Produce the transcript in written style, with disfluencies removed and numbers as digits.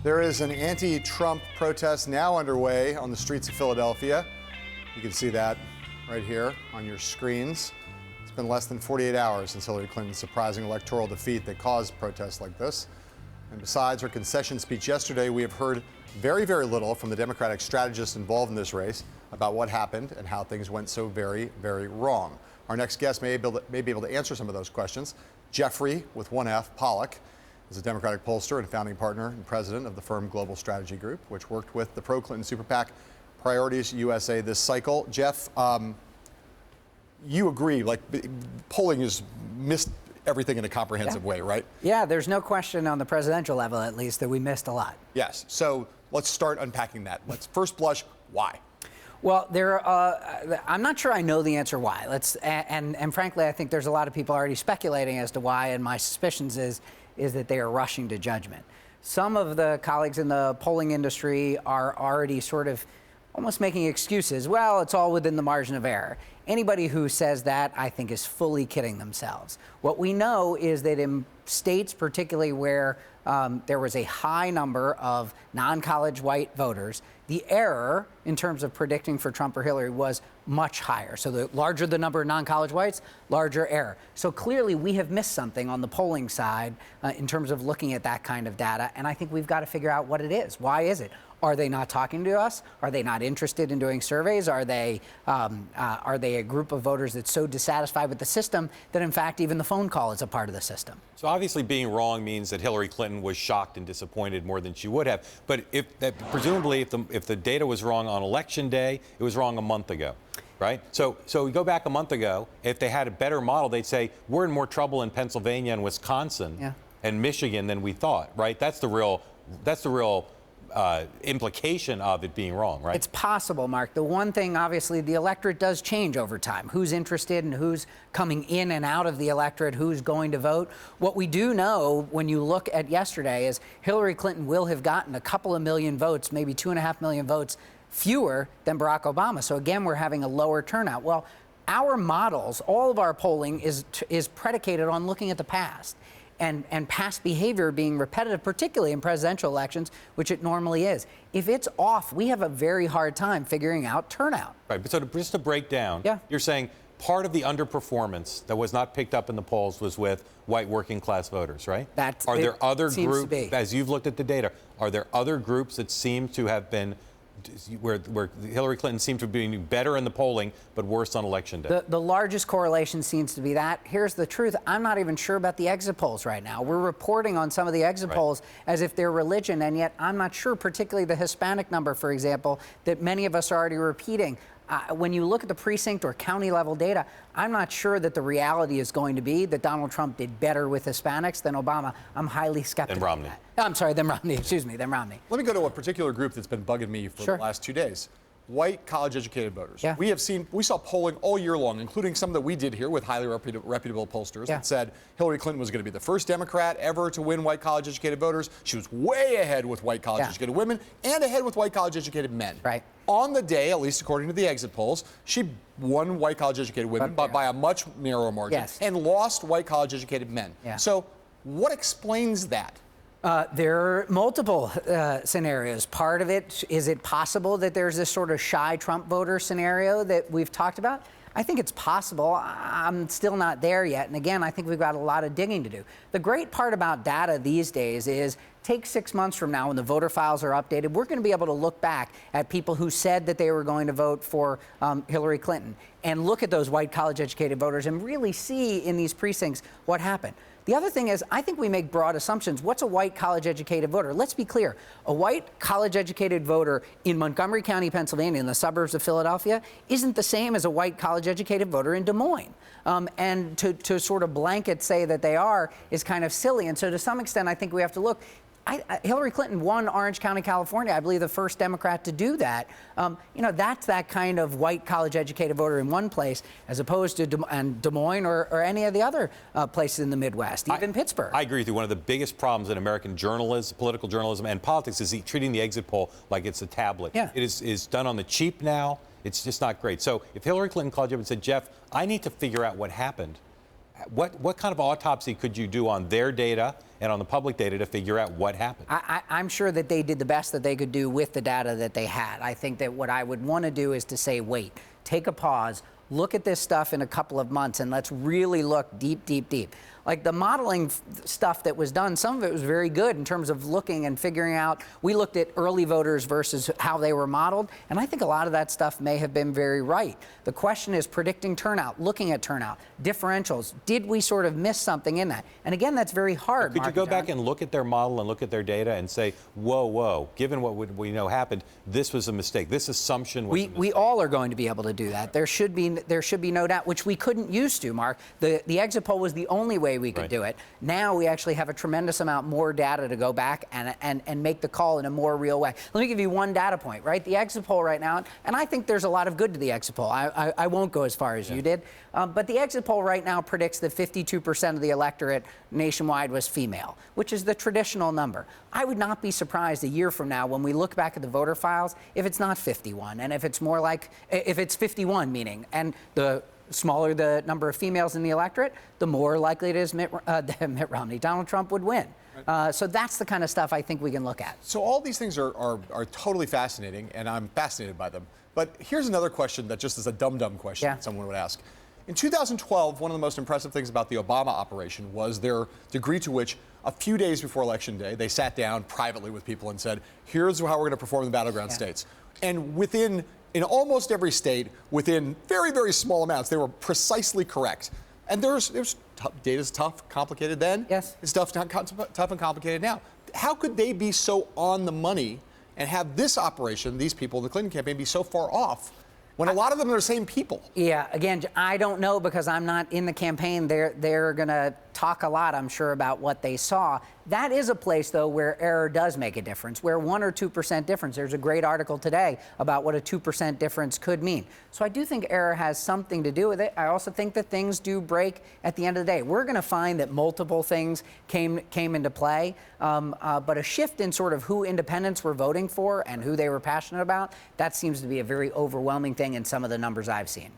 There is an anti-Trump protest now underway on the streets of Philadelphia. You can see that right here on your screens. It's been less than 48 hours since Hillary Clinton's surprising electoral defeat that caused protests like this. And besides her concession speech yesterday, we have heard very, very little from the Democratic strategists involved in this race about what happened and how things went so very, very wrong. Our next guest may be able to answer some of those questions. Jefrey, with one F, Pollock, is a Democratic pollster and founding partner and president of the firm Global Strategy Group, which worked with the pro-Clinton super PAC Priorities USA this cycle. Jeff, you agree, like, polling has missed everything in a comprehensive way, right? Yeah, there's no question on the presidential level, at least, that we missed a lot. Yes. So let's start unpacking that. Let's first blush, why? Well, I'm not sure I know the answer why. And frankly, I think there's a lot of people already speculating as to why, and my suspicions is that they are rushing to judgment. Some of the colleagues in the polling industry are already sort of almost making excuses. Well, it's all within the margin of error. Anybody who says that, I think, is fully kidding themselves. What we know is that in states, particularly where there was a high number of non-college white voters, the error in terms of predicting for Trump or Hillary was much higher. So the larger the number of non-college whites, larger error. So clearly we have missed something on the polling side in terms of looking at that kind of data. And I think we've got to figure out what it is. Why is it? Are they not talking to us? Are they not interested in doing surveys? Are they a group of voters that's so dissatisfied with the system that, in fact, even the phone call is a part of the system? So obviously being wrong means that Hillary Clinton was shocked and disappointed more than she would have. But presumably if the data was wrong on Election Day, it was wrong a month ago, right? So we go back a month ago. If they had a better model, they'd say we're in more trouble in Pennsylvania and Wisconsin and Michigan than we thought, right? That's the real implication of it being wrong, right? It's possible, Mark. The one thing, obviously, the electorate does change over time. Who's interested and who's coming in and out of the electorate, who's going to vote. What we do know when you look at yesterday is Hillary Clinton will have gotten a couple of million votes, maybe 2.5 million votes fewer than Barack Obama. So again, we're having a lower turnout. Well, our models, all of our polling is predicated on looking at the past. And past behavior being repetitive, particularly in presidential elections, which it normally is. If it's off, we have a very hard time figuring out turnout. Right, but so just to break down, you're saying part of the underperformance that was not picked up in the polls was with white working class voters, right? Are there other groups, as you've looked at the data, are there other groups that seem to have been where Hillary Clinton seemed to be better in the polling, but worse on Election Day? The largest correlation seems to be that. Here's the truth. I'm not even sure about the exit polls right now. We're reporting on some of the exit polls as if they're religion, and yet I'm not sure, particularly the Hispanic number, for example, that many of us are already repeating. When you look at the precinct or county level data, I'm not sure that the reality is going to be that Donald Trump did better with Hispanics than Obama. I'm highly skeptical. Than Romney. I'm sorry, than Romney. Excuse me, than Romney. Let me go to a particular group that's been bugging me for the last 2 days. White college-educated voters. Yeah. We saw polling all year long, including some that we did here with highly reputable pollsters that said Hillary Clinton was going to be the first Democrat ever to win white college-educated voters. She was way ahead with white college-educated women and ahead with white college-educated men. Right. On the day, at least according to the exit polls, she won white college-educated women by a much narrower margin and lost white college-educated men. Yeah. So what explains that? There are multiple scenarios. Part of it, is it possible that there's this sort of shy Trump voter scenario that we've talked about? I think it's possible. I'm still not there yet. And again, I think we've got a lot of digging to do. The great part about data these days is take 6 months from now when the voter files are updated, we're going to be able to look back at people who said that they were going to vote for Hillary Clinton and look at those white college-educated voters and really see in these precincts what happened. The other thing is, I think we make broad assumptions. What's a white college-educated voter? Let's be clear. A white college-educated voter in Montgomery County, Pennsylvania, in the suburbs of Philadelphia, isn't the same as a white college-educated voter in Des Moines. And to sort of blanket say that they are is kind of silly. And so to some extent, I think we have to look. Hillary Clinton won Orange County, California, I believe the first Democrat to do that. That's that kind of white college-educated voter in one place, as opposed to Des Moines or any of the other places in the Midwest, even Pittsburgh. I agree with you. One of the biggest problems in American journalism, political journalism, and politics is treating the exit poll like it's a tablet. Yeah. It is done on the cheap now. It's just not great. So if Hillary Clinton called you up and said, Jeff, I need to figure out what happened, what kind of autopsy could you do on their data and on the public data to figure out what happened? I'm sure that they did the best that they could do with the data that they had. I think that what I would want to do is to say, wait, take a pause, look at this stuff in a couple of months, and let's really look deep, deep, deep. Like the modeling stuff that was done, some of it was very good in terms of looking and figuring out. We looked at early voters versus how they were modeled, and I think a lot of that stuff may have been very right. The question is predicting turnout, looking at turnout, differentials. Did we sort of miss something in that? And again, that's very hard. Could you go back and look at their model and look at their data and say, whoa, given what we know happened, this was a mistake. This assumption was a mistake. We all are going to be able to do that. There should be no doubt, which we couldn't used to, Mark. The exit poll was the only way we could do it. Now we actually have a tremendous amount more data to go back and make the call in a more real way. Let me give you one data point, right? The exit poll right now, and I think there's a lot of good to the exit poll. I won't go as far as you did, but the exit poll right now predicts that 52% of the electorate nationwide was female, which is the traditional number. I would not be surprised a year from now when we look back at the voter files if it's not 51, and if it's more like, if it's 51 meaning, and the smaller the number of females in the electorate, the more likely it is Donald Trump would win. So that's the kind of stuff I think we can look at. So all these things are totally fascinating, and I'm fascinated by them. But here's another question that just is a dumb question that someone would ask. In 2012, one of the most impressive things about the Obama operation was their degree to which a few days before Election Day, they sat down privately with people and said, here's how we're going to perform in the battleground states. And in almost every state, within very, very small amounts, they were precisely correct. And data's tough, complicated then. Yes. It's tough and complicated now. How could they be so on the money and have this operation, these people in the Clinton campaign, be so far off when a lot of them are the same people? Yeah, again, I don't know because I'm not in the campaign. They're going to talk a lot, I'm sure, about what they saw. That is a place, though, where error does make a difference, where 1 or 2% difference. There's a great article today about what a 2% difference could mean. So I do think error has something to do with it. I also think that things do break at the end of the day. We're going to find that multiple things came into play, but a shift in sort of who independents were voting for and who they were passionate about, that seems to be a very overwhelming thing in some of the numbers I've seen.